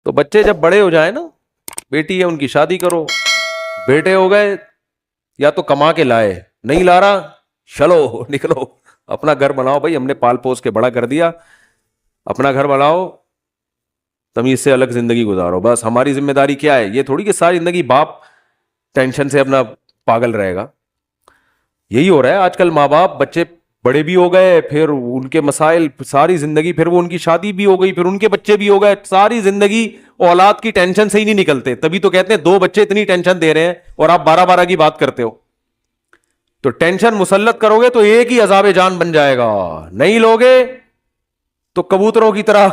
تو بچے جب بڑے ہو جائیں نا, بیٹی ہے ان کی شادی کرو, بیٹے ہو گئے یا تو کما کے لائے, نہیں لا رہا چلو نکلو اپنا گھر بناؤ بھائی, ہم نے پال پوس کے بڑا کر دیا, اپنا گھر بناؤ, تمیز سے الگ زندگی گزارو. بس ہماری ذمہ داری کیا ہے, یہ تھوڑی کہ ساری زندگی باپ ٹینشن سے اپنا پاگل رہے گا. یہی ہو رہا ہے آج کل, ماں باپ, بچے بڑے بھی ہو گئے, پھر ان کے مسائل ساری زندگی, پھر وہ ان کی شادی بھی ہو گئی, پھر ان کے بچے بھی ہو گئے, ساری زندگی اولاد کی ٹینشن سے ہی نہیں نکلتے. تبھی تو کہتے ہیں 2 بچے اتنی ٹینشن دے رہے ہیں اور آپ 12 کی بات کرتے ہو. تو ٹینشن مسلط کرو گے تو ایک ہی عذاب جان بن جائے گا, نہیں لوگے تو کبوتروں کی طرح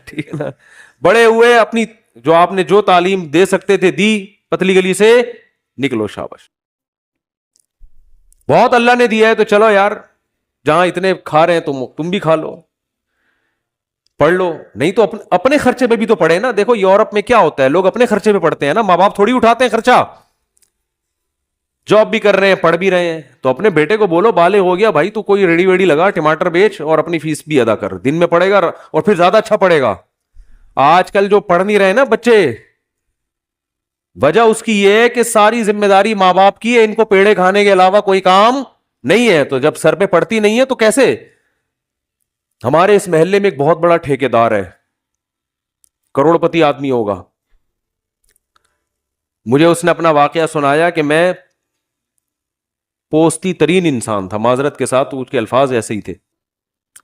ٹھیک ہے نا, بڑے ہوئے, اپنی جو آپ نے جو تعلیم دے سکتے تھے دی, پتلی گلی سے نکلو, شاباش. بہت اللہ نے دیا ہے تو چلو یار, جہاں اتنے کھا رہے ہیں تم بھی کھا لو, پڑھ لو. نہیں تو اپنے خرچے پہ بھی تو پڑھے نا. دیکھو یورپ میں کیا ہوتا ہے, لوگ اپنے خرچے پہ پڑھتے ہیں نا, ماں باپ تھوڑی اٹھاتے ہیں خرچہ. جاب بھی کر رہے ہیں, پڑھ بھی رہے ہیں, تو اپنے بیٹے کو بولو بالغ ہو گیا بھائی, تو کوئی ریڑی ویڑی لگا, ٹماٹر بیچ اور اپنی فیس بھی ادا کر, دن میں پڑھے گا اور پھر زیادہ اچھا پڑھے گا. آج کل جو پڑھ نہیں رہے نا بچے, وجہ اس کی یہ ہے کہ ساری ذمہ داری ماں باپ کی ہے, ان کو پیڑے کھانے کے علاوہ کوئی کام نہیں ہے. تو جب سر پہ پڑتی نہیں ہے تو کیسے. ہمارے اس محلے میں ایک بہت بڑا ٹھیکیدار ہے, کروڑ پتی آدمی ہوگا. مجھے اس نے اپنا واقعہ سنایا کہ میں پوستی ترین انسان تھا, معذرت کے ساتھ اس کے الفاظ ایسے ہی تھے,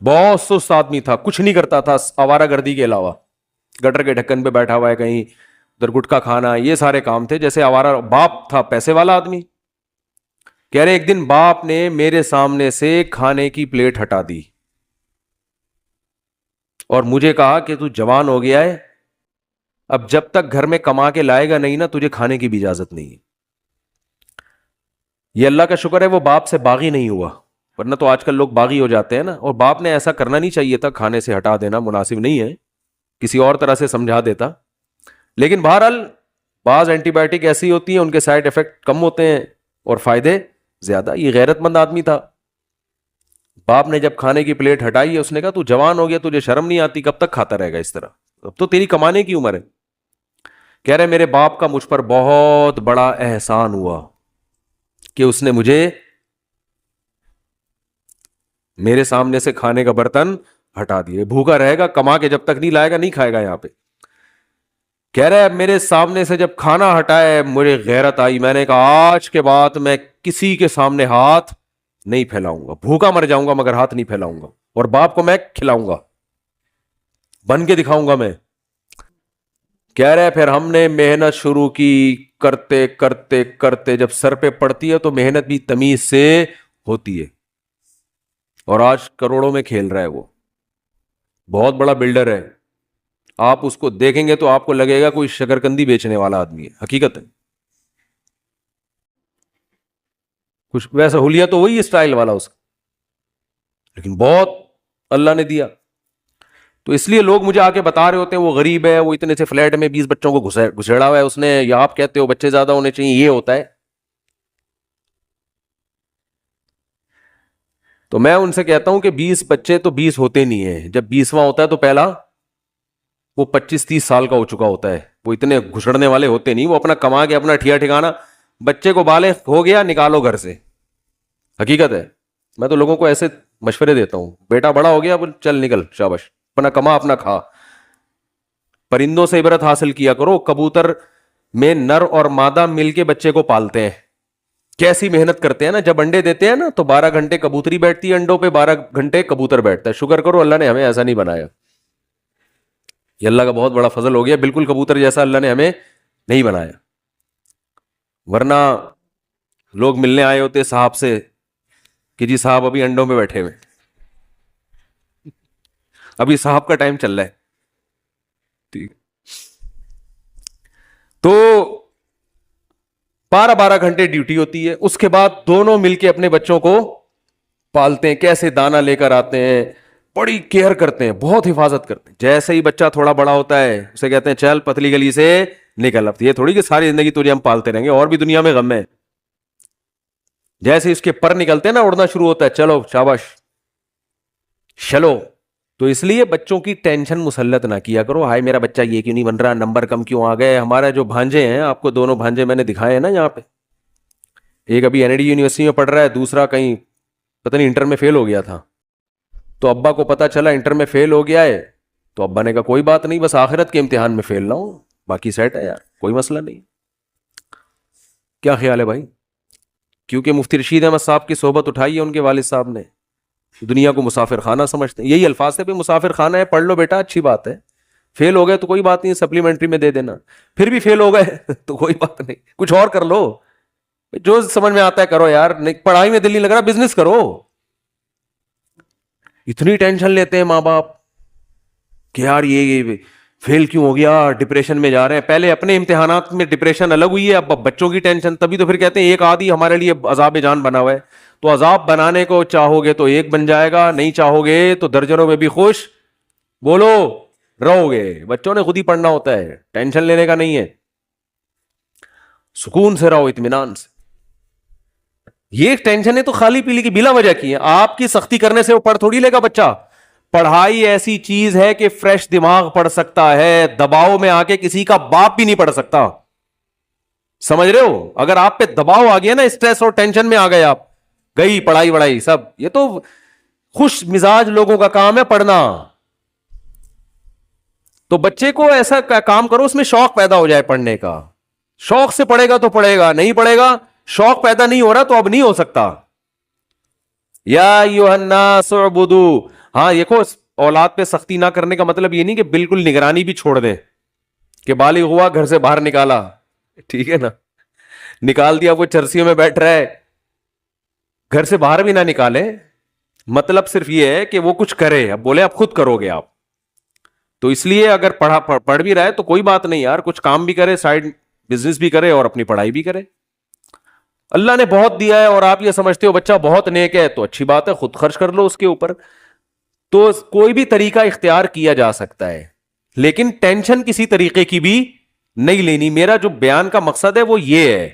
بہت سست آدمی تھا, کچھ نہیں کرتا تھا آوارہ گردی کے علاوہ, گٹر کے ڈھکن پہ بیٹھا ہوا ہے کہیں, ادھر گٹکا کھانا, یہ سارے کام تھے. جیسے آوارہ باپ تھا, پیسے والا آدمی. کہہ رہے ایک دن باپ نے میرے سامنے سے کھانے کی پلیٹ ہٹا دی اور مجھے کہا کہ تو جوان ہو گیا ہے, اب جب تک گھر میں کما کے لائے گا نہیں نا, تجھے کھانے کی بھی اجازت نہیں ہے. یہ اللہ کا شکر ہے وہ باپ سے باغی نہیں ہوا, ورنہ تو آج کل لوگ باغی ہو جاتے ہیں نا. اور باپ نے ایسا کرنا نہیں چاہیے تھا, کھانے سے ہٹا دینا مناسب نہیں ہے, کسی اور طرح سے سمجھا دیتا. لیکن بہرحال بعض اینٹی بایوٹک ایسی ہوتی ہیں, ان کے سائیڈ ایفیکٹ کم ہوتے ہیں اور فائدے زیادہ. یہ غیرت مند آدمی تھا. باپ نے جب کھانے کی پلیٹ ہٹائی ہے, اس نے کہا تو جوان ہو گیا, تجھے شرم نہیں آتی, کب تک کھاتا رہے گا اس طرح, اب تو تیری کمانے کی عمر ہے. کہہ رہے میرے باپ کا مجھ پر بہت بڑا احسان ہوا کہ اس نے مجھے میرے سامنے سے کھانے کا برتن ہٹا دیے. بھوکا رہے گا, کما کے جب تک نہیں لائے گا نہیں کھائے گا یہاں پہ. کہہ رہے میرے سامنے سے جب کھانا ہٹائے مجھے غیرت آئی, میں نے کہا آج کے بعد میں کسی کے سامنے ہاتھ نہیں پھیلاؤں گا, بھوکا مر جاؤں گا مگر ہاتھ نہیں پھیلاؤں گا, اور باپ کو میں کھلاؤں گا, بن کے دکھاؤں گا میں. کہہ رہے پھر ہم نے محنت شروع کی, کرتے کرتے کرتے جب سر پہ پڑتی ہے تو محنت بھی تمیز سے ہوتی ہے, اور آج کروڑوں میں کھیل رہا ہے. وہ بہت بڑا بلڈر ہے, آپ اس کو دیکھیں گے تو آپ کو لگے گا کوئی شکرکندی بیچنے والا آدمی ہے, حقیقت ہے. کچھ ویسا حلیہ تو وہی اسٹائل والا اس کا, لیکن بہت اللہ نے دیا. تو اس لیے لوگ مجھے آ کے بتا رہے ہوتے ہیں وہ غریب ہے, وہ اتنے سے فلیٹ میں 20 بچوں کو گھسیڑا ہوا ہے اس نے, یا آپ کہتے ہو بچے زیادہ ہونے چاہیے, یہ ہوتا ہے. تو میں ان سے کہتا ہوں کہ 20 بچے تو 20 ہوتے نہیں ہیں, جب 20واں ہوتا ہے تو پہلا وہ 25-30 سال کا ہو چکا ہوتا ہے. وہ اتنے گھسڑنے والے ہوتے نہیں, وہ اپنا کما کے اپنا ٹھیا ٹھکانا, بچے کو بالغ ہو گیا نکالو گھر سے, حقیقت ہے. میں تو لوگوں کو ایسے مشورے دیتا ہوں, بیٹا بڑا ہو گیا چل نکل, شاباش, اپنا کما اپنا کھا. پرندوں سے عبرت حاصل کیا کرو, کبوتر میں نر اور مادہ مل کے بچے کو پالتے ہیں, کیسی محنت کرتے ہیں نا. جب انڈے دیتے ہیں نا تو 12 گھنٹے کبوتری بیٹھتی ہے انڈوں پہ, 12 گھنٹے کبوتر بیٹھتا ہے. شکر کرو اللہ نے ہمیں ایسا نہیں بنایا, یہ اللہ کا بہت بڑا فضل ہو گیا. بالکل کبوتر جیسا اللہ نے ہمیں نہیں بنایا, ورنہ لوگ ملنے آئے ہوتے صاحب سے کہ جی صاحب ابھی انڈوں میں بیٹھے ہوئے, ابھی صاحب کا ٹائم چل رہا ہے. ٹھیک, تو 12 گھنٹے ڈیوٹی ہوتی ہے, اس کے بعد دونوں مل کے اپنے بچوں کو پالتے ہیں. کیسے دانا لے کر آتے ہیں, بڑی کیئر کرتے ہیں, بہت حفاظت کرتے ہیں. جیسے ہی بچہ تھوڑا بڑا ہوتا ہے اسے کہتے ہیں چل پتلی گلی سے نکل. اب یہ تھوڑی کہ ساری زندگی تجھے ہم پالتے رہیں گے, اور بھی دنیا میں غم ہے. جیسے اس کے پر نکلتے ہیں نا, اڑنا شروع ہوتا ہے, چلو شاباش چلو, تو اس لیے بچوں کی ٹینشن مسلط نہ کیا کرو، ہائے میرا بچہ یہ کیوں نہیں بن رہا، نمبر کم کیوں آ گئے. ہمارا جو بھانجے ہیں، آپ کو دونوں بھانجے میں نے دکھائے ہیں نا یہاں پہ، ایک ابھی این ڈی یونیورسٹی میں پڑھ رہا ہے، دوسرا کہیں پتہ نہیں انٹر میں فیل ہو گیا تھا. تو ابا کو پتا چلا انٹر میں فیل ہو گیا ہے، تو ابا نے کہا کوئی بات نہیں، بس آخرت کے امتحان میں فیل نہ ہو، باقی سیٹ ہے یار، کوئی مسئلہ نہیں. کیا خیال ہے بھائی؟ کیونکہ مفتی رشید احمد صاحب کی صحبت اٹھائی ہے ان کے والد صاحب نے، دنیا کو مسافر خانہ سمجھتے ہیں، یہی الفاظ سے بھی مسافر خانہ ہے، پڑھ لو بیٹا اچھی بات ہے، فیل ہو گئے تو کوئی بات نہیں، سپلیمنٹری میں دے دینا، پھر بھی فیل ہو گئے تو کوئی بات نہیں، کچھ اور کر لو، جو سمجھ میں آتا ہے کرو یار، پڑھائی میں دل نہیں لگ رہا بزنس کرو. اتنی ٹینشن لیتے ہیں ماں باپ کہ یار یہ فیل کیوں ہو گیا، ڈپریشن میں جا رہے ہیں. پہلے اپنے امتحانات میں ڈپریشن الگ ہوئی ہے، اب بچوں کی ٹینشن. تبھی تو پھر کہتے ہیں ایک آدھی ہمارے لیے عذاب جان بنا ہوا ہے. تو عذاب بنانے کو چاہو گے تو ایک بن جائے گا، نہیں چاہو گے تو درجنوں میں بھی خوش بولو رہو گے. بچوں نے خود ہی پڑھنا ہوتا ہے، ٹینشن لینے کا نہیں ہے، سکون سے رہو، اطمینان سے. یہ ٹینشن ہے تو خالی پیلی کی بلا وجہ کی ہے، آپ کی سختی کرنے سے وہ پڑھ تھوڑی لے گا بچہ. پڑھائی ایسی چیز ہے کہ فریش دماغ پڑھ سکتا ہے، دباؤ میں آ کے کسی کا باپ بھی نہیں پڑھ سکتا. سمجھ رہے ہو؟ اگر آپ پہ دباؤ آ گیا نا، اسٹریس اور ٹینشن میں آ گئے آپ، گئی پڑھائی وڑائی سب. یہ تو خوش مزاج لوگوں کا کام ہے پڑھنا. تو بچے کو ایسا کام کرو اس میں شوق پیدا ہو جائے پڑھنے کا. شوق سے پڑھے گا تو پڑھے گا، نہیں پڑھے گا، شوق پیدا نہیں ہو رہا تو اب نہیں ہو سکتا. یا ایھا الناس اعبدوا. ہاں دیکھو، اولاد پہ سختی نہ کرنے کا مطلب یہ نہیں کہ بالکل نگرانی بھی چھوڑ دیں، کہ بالغ ہوا گھر سے باہر نکالا، ٹھیک ہے نا، نکال دیا وہ چرسیوں میں بیٹھ رہا ہے، گھر سے باہر بھی نہ نکالے. مطلب صرف یہ ہے کہ وہ کچھ کرے. اب بولے اب خود کرو گے آپ، تو اس لیے اگر پڑھ بھی رہا ہے تو کوئی بات نہیں یار، کچھ کام بھی کرے، سائڈ بزنس بھی کرے اور اپنی پڑھائی بھی کرے. اللہ نے بہت دیا ہے اور آپ یہ سمجھتے ہو بچہ بہت نیک ہے تو اچھی بات ہے، خود خرچ کر لو اس کے اوپر. تو کوئی بھی طریقہ اختیار کیا جا سکتا ہے، لیکن ٹینشن کسی طریقے کی بھی نہیں لینی. میرا جو بیان کا مقصد ہے وہ یہ ہے.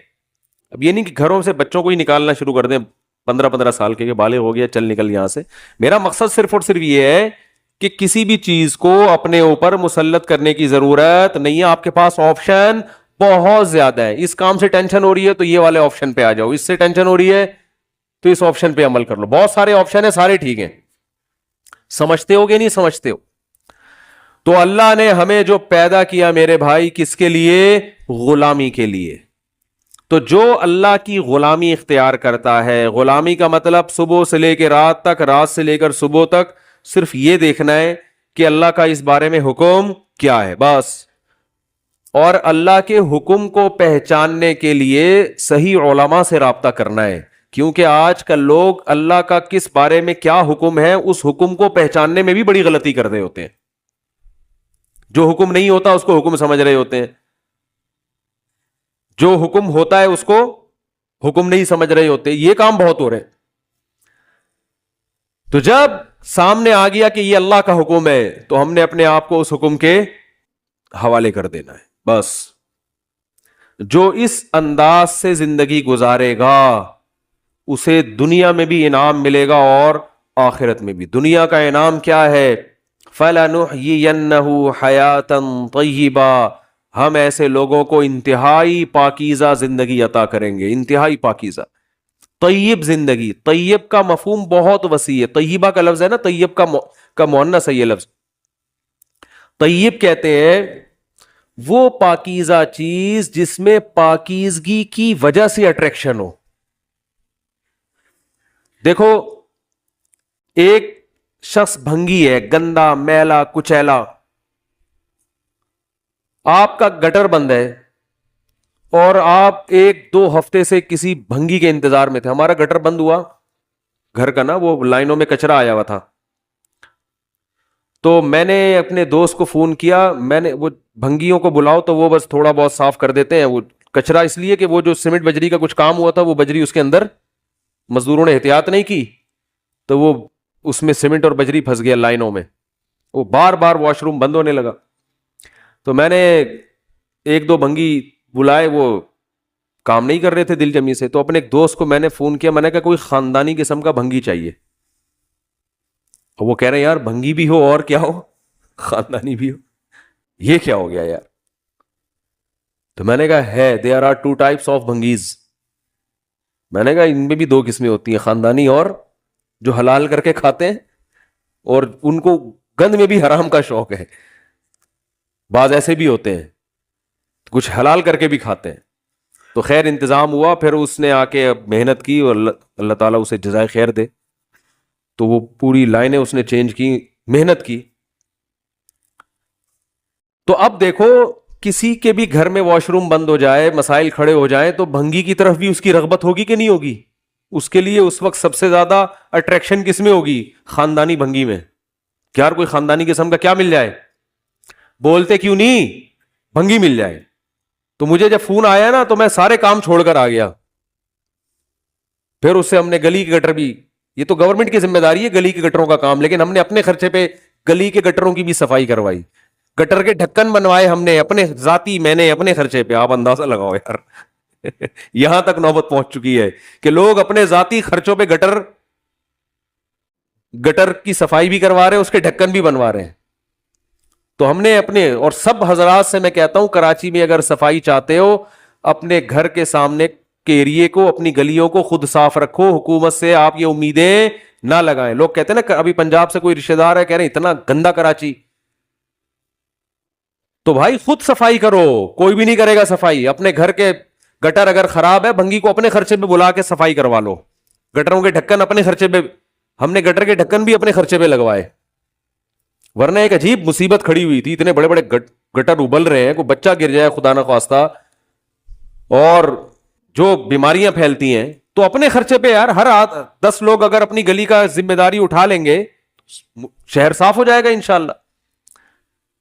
اب یہ نہیں کہ گھروں سے بچوں کو ہی نکالنا شروع کر دیں 15 سال کے بالغ ہو گیا چل نکل یہاں سے. میرا مقصد صرف اور صرف یہ ہے کہ کسی بھی چیز کو اپنے اوپر مسلط کرنے کی ضرورت نہیں ہے. آپ کے پاس آپشن بہت زیادہ ہے. اس کام سے ٹینشن ہو رہی ہے تو یہ والے آپشن پہ آ جاؤ، اس سے ٹینشن ہو رہی ہے تو اس آپشن پہ عمل کر لو. بہت سارے آپشن ہیں، سارے ٹھیک ہیں. سمجھتے ہو کہ نہیں سمجھتے ہو؟ تو اللہ نے ہمیں جو پیدا کیا میرے بھائی کس کے لیے؟ غلامی کے لیے. تو جو اللہ کی غلامی اختیار کرتا ہے، غلامی کا مطلب صبح سے لے کے رات تک، رات سے لے کر صبح تک صرف یہ دیکھنا ہے کہ اللہ کا اس بارے میں حکم کیا ہے بس. اور اللہ کے حکم کو پہچاننے کے لیے صحیح علماء سے رابطہ کرنا ہے، کیونکہ آج کل لوگ اللہ کا کس بارے میں کیا حکم ہے اس حکم کو پہچاننے میں بھی بڑی غلطی کر رہے ہوتے ہیں. جو حکم نہیں ہوتا اس کو حکم سمجھ رہے ہوتے ہیں، جو حکم ہوتا ہے اس کو حکم نہیں سمجھ رہے ہوتے. یہ کام بہت ہو رہے. تو جب سامنے آ گیا کہ یہ اللہ کا حکم ہے تو ہم نے اپنے آپ کو اس حکم کے حوالے کر دینا ہے بس. جو اس انداز سے زندگی گزارے گا اسے دنیا میں بھی انعام ملے گا اور آخرت میں بھی. دنیا کا انعام کیا ہے؟ فَلَنُحْيِيَنَّهُ حَيَاةً طَيِّبَةً. ہم ایسے لوگوں کو انتہائی پاکیزہ زندگی عطا کریں گے، انتہائی پاکیزہ طیب زندگی. طیب کا مفہوم بہت وسیع ہے. طیبہ کا لفظ ہے نا، طیب کا مؤنث ہے یہ لفظ. طیب کہتے ہیں وہ پاکیزہ چیز جس میں پاکیزگی کی وجہ سے اٹریکشن ہو. دیکھو ایک شخص بھنگی ہے، گندا میلا کچیلا، آپ کا گٹر بند ہے اور آپ 1-2 ہفتے سے کسی بھنگی کے انتظار میں تھے. ہمارا گٹر بند ہوا گھر کا نا، وہ لائنوں میں کچرا آیا ہوا تھا، تو میں نے اپنے دوست کو فون کیا. میں نے وہ بھنگیوں کو بلاؤ تو وہ بس تھوڑا بہت صاف کر دیتے ہیں وہ کچرا، اس لیے کہ وہ جو سیمنٹ بجری کا کچھ کام ہوا تھا وہ بجری اس کے اندر مزدوروں نے احتیاط نہیں کی تو وہ اس میں سیمنٹ اور بجری پھنس گیا لائنوں میں. وہ بار بار واش روم بند ہونے لگا. تو میں نے 1-2 بھنگی بلائے، وہ کام نہیں کر رہے تھے دل جمی سے. تو اپنے ایک دوست کو میں نے فون کیا، میں نے کہا کوئی خاندانی قسم کا بھنگی چاہیے. اور وہ کہہ رہے ہیں یار بھنگی بھی ہو اور کیا ہو, خاندانی بھی ہو, یہ کیا ہو گیا یار. تو میں نے کہا ہے there are two types of بھنگیز. میں نے کہا ان میں بھی دو قسمیں ہوتی ہیں, خاندانی اور جو حلال کر کے کھاتے ہیں, اور ان کو گند میں بھی حرام کا شوق ہے. بعض ایسے بھی ہوتے ہیں کچھ حلال کر کے بھی کھاتے ہیں. تو خیر انتظام ہوا, پھر اس نے آ کے محنت کی اور اللہ تعالیٰ اسے جزائے خیر دے. تو وہ پوری لائنیں اس نے چینج کی, محنت کی. تو اب دیکھو کسی کے بھی گھر میں واش روم بند ہو جائے, مسائل کھڑے ہو جائیں, تو بھنگی کی طرف بھی اس کی رغبت ہوگی کہ نہیں ہوگی؟ اس کے لیے اس وقت سب سے زیادہ اٹریکشن کس میں ہوگی؟ خاندانی بھنگی میں. کیا کوئی خاندانی قسم کا کیا مل جائے, بولتے کیوں نہیں, بھنگی مل جائے. تو مجھے جب فون آیا نا تو میں سارے کام چھوڑ کر آ گیا. پھر اس سے ہم نے گلی کے گٹر بھی, یہ تو گورنمنٹ کی ذمہ داری ہے گلی کے گٹروں کا کام, لیکن ہم نے اپنے خرچے پہ گلی کے گٹروں کی بھی صفائی کروائی. گٹر کے ڈھکن بنوائے ہم نے اپنے ذاتی, میں نے اپنے خرچے پہ. آپ اندازہ لگاؤ یار یہاں تک نوبت پہنچ چکی ہے کہ لوگ اپنے ذاتی خرچوں پہ گٹر کی صفائی بھی کروا رہے ہیں, اس کے ڈھکن بھی بنوا رہے ہیں. تو ہم نے اپنے, اور سب حضرات سے میں کہتا ہوں کراچی میں اگر صفائی چاہتے ہو, اپنے گھر کے سامنے کے ایریے کو, اپنی گلیوں کو خود صاف رکھو. حکومت سے آپ یہ امیدیں نہ لگائیں. لوگ کہتے ہیں نا ابھی پنجاب سے کوئی رشتہ دار ہے, کہہ رہے ہیں اتنا گندا کراچی. تو بھائی خود صفائی کرو, کوئی بھی نہیں کرے گا صفائی. اپنے گھر کے گٹر اگر خراب ہے, بھنگی کو اپنے خرچے پہ بلا کے صفائی کروا لو. گٹروں کے ڈھکن اپنے خرچے پہ, ہم نے گٹر کے ڈھکن بھی اپنے خرچے پہ لگوائے. ورنہ ایک عجیب مصیبت کھڑی ہوئی تھی, اتنے بڑے بڑے گٹر ابل رہے ہیں, کوئی بچہ گر جائے خدا نہ خواستہ, اور جو بیماریاں پھیلتی ہیں. تو اپنے خرچے پہ یار, ہر 10 لوگ اگر اپنی گلی کا ذمہ داری اٹھا لیں گے, شہر صاف ہو جائے گا انشاءاللہ.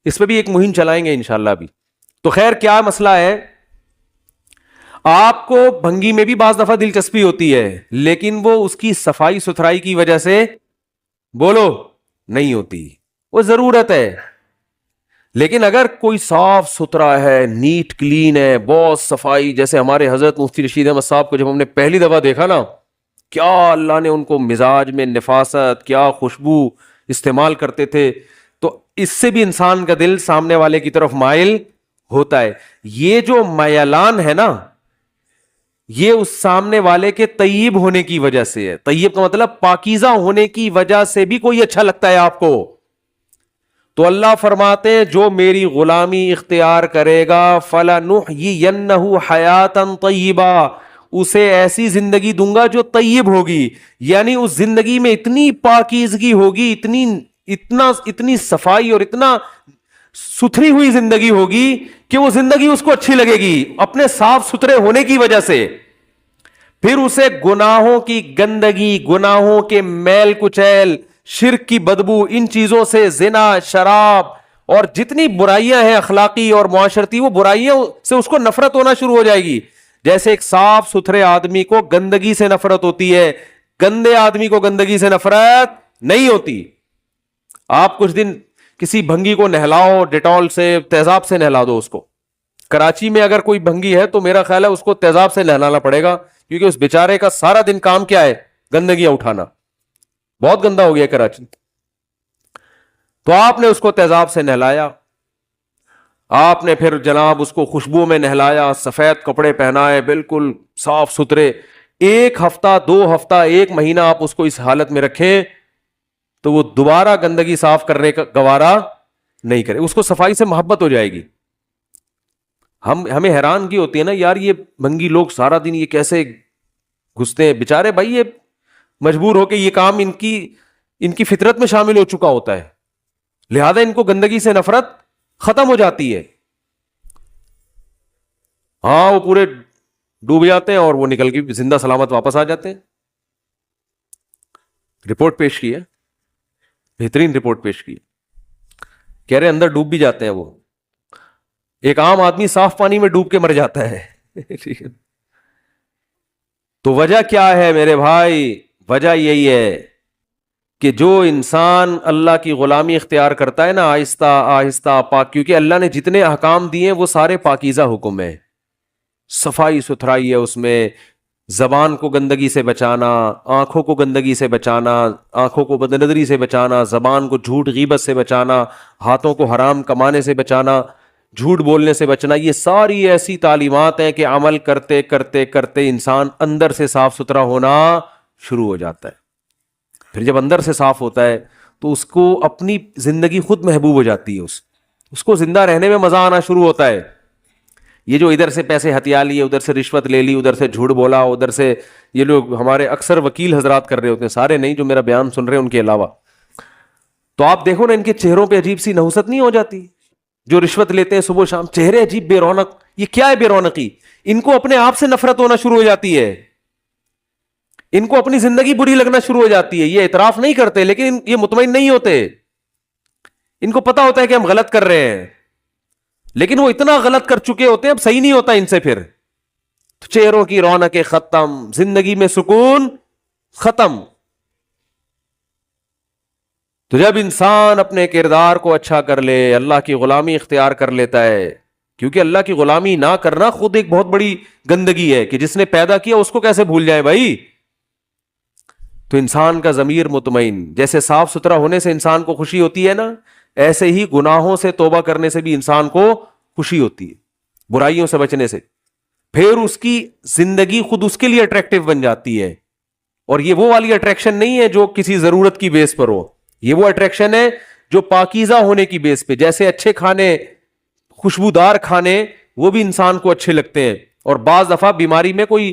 اس پہ بھی ایک مہم چلائیں گے انشاءاللہ بھی. تو خیر کیا مسئلہ ہے, آپ کو بھنگی میں بھی بعض دفعہ دلچسپی ہوتی ہے, لیکن وہ اس کی صفائی ستھرائی کی وجہ سے بولو نہیں ہوتی, وہ ضرورت ہے. لیکن اگر کوئی صاف ستھرا ہے, نیٹ کلین ہے, بہت صفائی, جیسے ہمارے حضرت مفتی رشید احمد صاحب کو جب ہم نے پہلی دفعہ دیکھا نا, کیا اللہ نے ان کو مزاج میں نفاست, کیا خوشبو استعمال کرتے تھے. تو اس سے بھی انسان کا دل سامنے والے کی طرف مائل ہوتا ہے. یہ جو میلان ہے نا, یہ اس سامنے والے کے طیب ہونے کی وجہ سے ہے. طیب کا مطلب پاکیزہ ہونے کی وجہ سے بھی کوئی اچھا لگتا ہے آپ کو. تو اللہ فرماتے ہیں جو میری غلامی اختیار کرے گا فَلَنُحْيِيَنَّهُ حَيَاتًا طَيِّبًا, اسے ایسی زندگی دوں گا جو طیب ہوگی. یعنی اس زندگی میں اتنی پاکیزگی ہوگی, اتنی صفائی اور اتنا ستھری ہوئی زندگی ہوگی کہ وہ زندگی اس کو اچھی لگے گی اپنے صاف ستھرے ہونے کی وجہ سے. پھر اسے گناہوں کی گندگی, گناہوں کے میل کچیل, شرک کی بدبو, ان چیزوں سے, زنا, شراب اور جتنی برائیاں ہیں اخلاقی اور معاشرتی, وہ برائیاں سے اس کو نفرت ہونا شروع ہو جائے گی. جیسے ایک صاف ستھرے آدمی کو گندگی سے نفرت ہوتی ہے, گندے آدمی کو گندگی سے نفرت نہیں ہوتی. آپ کچھ دن کسی بھنگی کو نہلاؤ, ڈیٹول سے, تیزاب سے نہلا دو اس کو. کراچی میں اگر کوئی بھنگی ہے تو میرا خیال ہے اس کو تیزاب سے نہلانا پڑے گا, کیونکہ اس بیچارے کا سارا دن کام کیا ہے, گندگیاں اٹھانا. بہت گندا ہو گیا کراچی. تو آپ نے اس کو تیزاب سے نہلایا, آپ نے پھر جناب اس کو خوشبو میں نہلایا, سفید کپڑے پہنائے, بالکل صاف ستھرے. 1 ہفتہ 2 ہفتہ 1 مہینہ آپ اس کو اس حالت میں رکھیں تو وہ دوبارہ گندگی صاف کرنے کا گوارا نہیں کرے, اس کو صفائی سے محبت ہو جائے گی. ہمیں حیرانگی ہوتی ہے نا یار, یہ بھنگی لوگ سارا دن یہ کیسے گھستے ہیں بیچارے. بھائی یہ مجبور ہو کے یہ کام ان کی فطرت میں شامل ہو چکا ہوتا ہے, لہذا ان کو گندگی سے نفرت ختم ہو جاتی ہے. ہاں وہ پورے ڈوب جاتے ہیں اور وہ نکل کے زندہ سلامت واپس آ جاتے ہیں. رپورٹ پیش کی ہے, بہترین رپورٹ پیش کی, کہہ رہے اندر ڈوب بھی جاتے ہیں وہ. ایک عام آدمی صاف پانی میں ڈوب کے مر جاتا ہے. تو وجہ کیا ہے میرے بھائی؟ وجہ یہی ہے کہ جو انسان اللہ کی غلامی اختیار کرتا ہے نا, آہستہ آہستہ پاک, کیونکہ اللہ نے جتنے احکام دیے وہ سارے پاکیزہ حکم ہے, صفائی ستھرائی ہے اس میں, زبان کو گندگی سے بچانا، آنکھوں کو گندگی سے بچانا، آنکھوں کو بد نظری سے بچانا، زبان کو جھوٹ غیبت سے بچانا، ہاتھوں کو حرام کمانے سے بچانا، جھوٹ بولنے سے بچنا، یہ ساری ایسی تعلیمات ہیں کہ عمل کرتے کرتے کرتے انسان اندر سے صاف ستھرا ہونا شروع ہو جاتا ہے. پھر جب اندر سے صاف ہوتا ہے تو اس کو اپنی زندگی خود محبوب ہو جاتی ہے، اس کو زندہ رہنے میں مزہ آنا شروع ہوتا ہے. یہ جو ادھر سے پیسے ہتھیا لیے، ادھر سے رشوت لے لی، ادھر سے جھوٹ بولا، ادھر سے یہ لوگ ہمارے اکثر وکیل حضرات کر رہے ہوتے ہیں، سارے نہیں جو میرا بیان سن رہے ہیں ان کے علاوہ، تو آپ دیکھو نا ان کے چہروں پہ عجیب سی نحوست نہیں ہو جاتی؟ جو رشوت لیتے ہیں صبح شام، چہرے عجیب بے رونق. یہ کیا ہے بے رونقی؟ ان کو اپنے آپ سے نفرت ہونا شروع ہو جاتی ہے، ان کو اپنی زندگی بری لگنا شروع ہو جاتی ہے. یہ اعتراف نہیں کرتے لیکن یہ مطمئن نہیں ہوتے. ان کو پتا ہوتا ہے کہ ہم غلط کر رہے ہیں لیکن وہ اتنا غلط کر چکے ہوتے ہیں اب صحیح نہیں ہوتا ان سے. پھر تو چہروں کی رونقیں ختم، زندگی میں سکون ختم. تو جب انسان اپنے کردار کو اچھا کر لے، اللہ کی غلامی اختیار کر لیتا ہے، کیونکہ اللہ کی غلامی نہ کرنا خود ایک بہت بڑی گندگی ہے کہ جس نے پیدا کیا اس کو کیسے بھول جائے بھائی. تو انسان کا ضمیر مطمئن، جیسے صاف ستھرا ہونے سے انسان کو خوشی ہوتی ہے نا، ایسے ہی گناہوں سے توبہ کرنے سے بھی انسان کو خوشی ہوتی ہے، برائیوں سے بچنے سے. پھر اس کی زندگی خود اس کے لیے اٹریکٹیو بن جاتی ہے. اور یہ وہ والی اٹریکشن نہیں ہے جو کسی ضرورت کی بیس پر ہو، یہ وہ اٹریکشن ہے جو پاکیزہ ہونے کی بیس پہ. جیسے اچھے کھانے، خوشبودار کھانے وہ بھی انسان کو اچھے لگتے ہیں، اور بعض دفعہ بیماری میں کوئی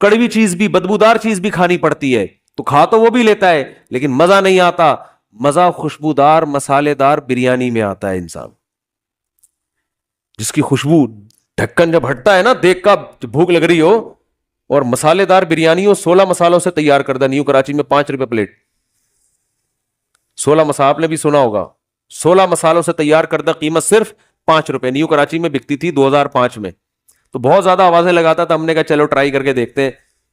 کڑوی چیز بھی، بدبودار چیز بھی کھانی پڑتی ہے تو کھا تو وہ بھی لیتا ہے لیکن مزہ نہیں آتا. مزہ خوشبودار مسالے دار بریانی میں آتا ہے. انسان جس کی خوشبو، ڈھکن جب ہٹتا ہے نا، دیکھ کا بھوک لگ رہی ہو اور مسالے دار بریانی ہو، 16 مسالوں سے تیار کردہ، نیو کراچی میں 5 روپے پلیٹ. 16 مسالہ آپ نے بھی سنا ہوگا، 16 مسالوں سے تیار کردہ، قیمت صرف 5 روپے. نیو کراچی میں بکتی تھی 2005 میں. تو بہت زیادہ آوازیں لگاتا تھا، ہم نے کہا چلو ٹرائی کر کے دیکھتے ہیں،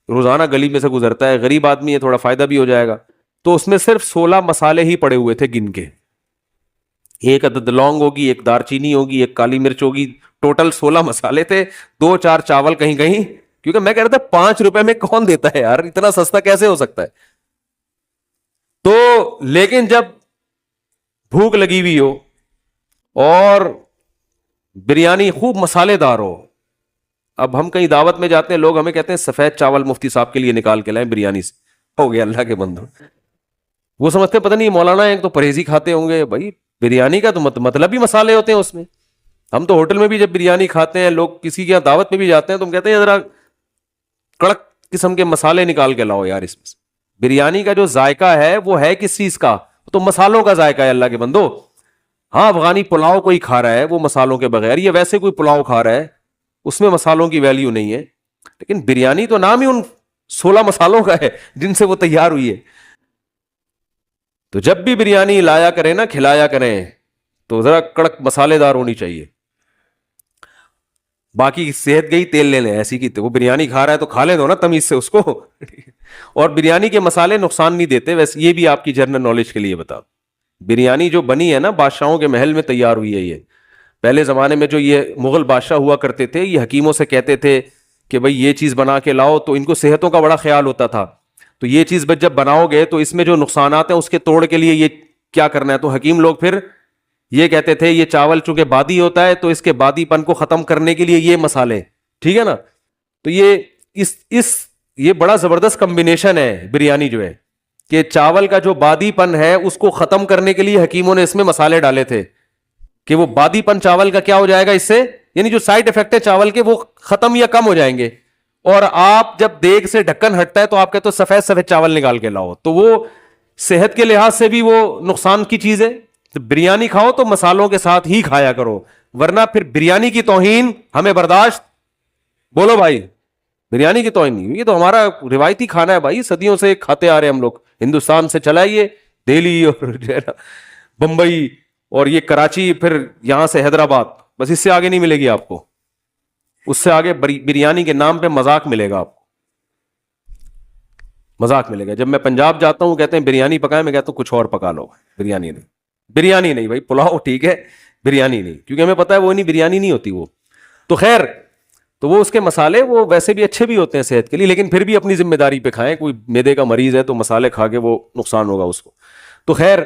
روزانہ گلی میں سے گزرتا ہے، غریب آدمی ہے، تھوڑا فائدہ بھی ہو جائے گا. تو اس میں صرف 16 مسالے ہی پڑے ہوئے تھے گن کے. ایک عدد لونگ ہوگی، ایک دار چینی ہوگی، ایک کالی مرچ ہوگی، ٹوٹل 16 مسالے تھے، 2-4 چاول کہیں کہیں. کیونکہ میں کہہ رہا تھا 5 روپے میں کون دیتا ہے یار، اتنا سستا کیسے ہو سکتا ہے. تو لیکن جب بھوک لگی ہوئی ہو اور بریانی خوب مسالے دار ہو، اب ہم کہیں دعوت میں جاتے ہیں، لوگ ہمیں کہتے ہیں سفید چاول مفتی صاحب کے لیے نکال کے لائیں بریانی سے. ہو گیا اللہ کے بندو، وہ سمجھتے ہیں پتہ نہیں مولانا ایک تو پرہیزی کھاتے ہوں گے. بھائی بریانی کا تو مطلب ہی مسالے ہوتے ہیں اس میں. ہم تو ہوٹل میں بھی جب بریانی کھاتے ہیں، لوگ کسی کے یہاں دعوت میں بھی جاتے ہیں تو ہم کہتے ہیں ذرا کڑک قسم کے مسالے نکال کے لاؤ یار. اس میں بریانی کا جو ذائقہ ہے وہ ہے کس چیز کا؟ تو مسالوں کا ذائقہ ہے اللہ کے بندو. ہاں افغانی پلاؤ کوئی کھا رہا ہے وہ مسالوں کے بغیر، یا ویسے کوئی پلاؤ کھا رہا ہے اس میں مسالوں کی ویلیو نہیں ہے، لیکن بریانی تو نام ہی ان 16 مسالوں کا ہے جن سے وہ تیار ہوئی ہے. تو جب بھی بریانی لایا کریں نا، کھلایا کریں تو ذرا کڑک مسالے دار ہونی چاہیے. باقی صحت گئی تیل لے لیں ایسی کی، وہ بریانی کھا رہا ہے تو کھا لے دو نا تمیز سے اس کو. اور بریانی کے مسالے نقصان نہیں دیتے، ویسے یہ بھی آپ کی جنرل نالج کے لیے بتا. بریانی جو بنی ہے نا، بادشاہوں کے محل میں تیار ہوئی ہے. یہ پہلے زمانے میں جو یہ مغل بادشاہ ہوا کرتے تھے، یہ حکیموں سے کہتے تھے کہ بھئی یہ چیز بنا کے لاؤ، تو ان کو صحتوں کا بڑا خیال ہوتا تھا. تو یہ چیز جب بناؤ گے تو اس میں جو نقصانات ہیں اس کے توڑ کے لیے یہ کیا کرنا ہے. تو حکیم لوگ پھر یہ کہتے تھے یہ چاول چونکہ بادی ہوتا ہے تو اس کے بادی پن کو ختم کرنے کے لیے یہ مسالے، ٹھیک ہے نا. تو یہ بڑا زبردست کمبینیشن ہے بریانی جو ہے، کہ چاول کا جو بادی پن ہے اس کو ختم کرنے کے لیے حکیموں نے اس میں مسالے ڈالے تھے کہ وہ بادی پن چاول کا کیا ہو جائے گا اس سے، یعنی جو سائیڈ افیکٹ ہے چاول کے وہ ختم یا کم ہو جائیں گے. اور آپ جب دیگ سے ڈھکن ہٹتا ہے تو آپ کہتے ہو سفید سفید چاول نکال کے لاؤ، تو وہ صحت کے لحاظ سے بھی وہ نقصان کی چیز ہے. تو بریانی کھاؤ تو مسالوں کے ساتھ ہی کھایا کرو، ورنہ پھر بریانی کی توہین ہمیں برداشت. بولو بھائی، بریانی کی توہین نہیں، یہ تو ہمارا روایتی کھانا ہے بھائی، صدیوں سے کھاتے آ رہے ہم لوگ. ہندوستان سے چلائیے، دہلی اور بمبئی اور یہ کراچی، پھر یہاں سے حیدرآباد، بس اس سے آگے نہیں ملے گی آپ کو. اس سے آگے بریانی کے نام پہ مذاق ملے گا آپ کو، مذاق ملے گا. جب میں پنجاب جاتا ہوں کہتے ہیں بریانی پکائیں، میں کہتا ہوں کچھ اور پکا لو، بریانی نہیں. بریانی نہیں بھائی، پلاؤ ٹھیک ہے، بریانی نہیں، کیونکہ ہمیں پتا ہے وہ نہیں بریانی نہیں ہوتی وہ. تو خیر، تو وہ اس کے مسالے وہ ویسے بھی اچھے بھی ہوتے ہیں صحت کے لیے, لیکن پھر بھی اپنی ذمہ داری پہ کھائیں. کوئی معدے کا مریض ہے تو مسالے کھا کے وہ نقصان ہوگا اس کو. تو خیر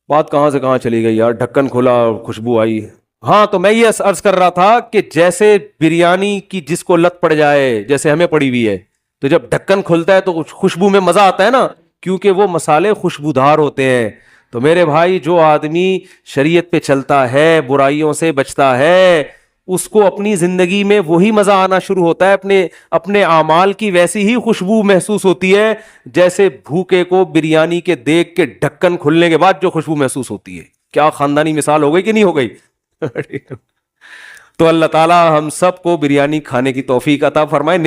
بات کہاں سے کہاں چلی گئی یار, ڈھکن کھلا خوشبو آئی. ہاں تو میں یہ عرض کر رہا تھا کہ جیسے بریانی کی جس کو لت پڑ جائے, جیسے ہمیں پڑی ہوئی ہے, تو جب ڈھکن کھلتا ہے تو خوشبو میں مزہ آتا ہے نا, کیونکہ وہ مسالے خوشبودار ہوتے ہیں. تو میرے بھائی جو آدمی شریعت پہ چلتا ہے, برائیوں سے بچتا ہے, اس کو اپنی زندگی میں وہی مزہ آنا شروع ہوتا ہے, اپنے اعمال کی ویسی ہی خوشبو محسوس ہوتی ہے جیسے بھوکے کو بریانی کے دیگ کے ڈھکن کھلنے کے بعد جو خوشبو محسوس ہوتی ہے. کیا خاندانی مثال ہو گئی کہ نہیں ہو گئی؟ تو اللہ تعالی ہم سب کو بریانی کھانے کی توفیق عطا فرمائے.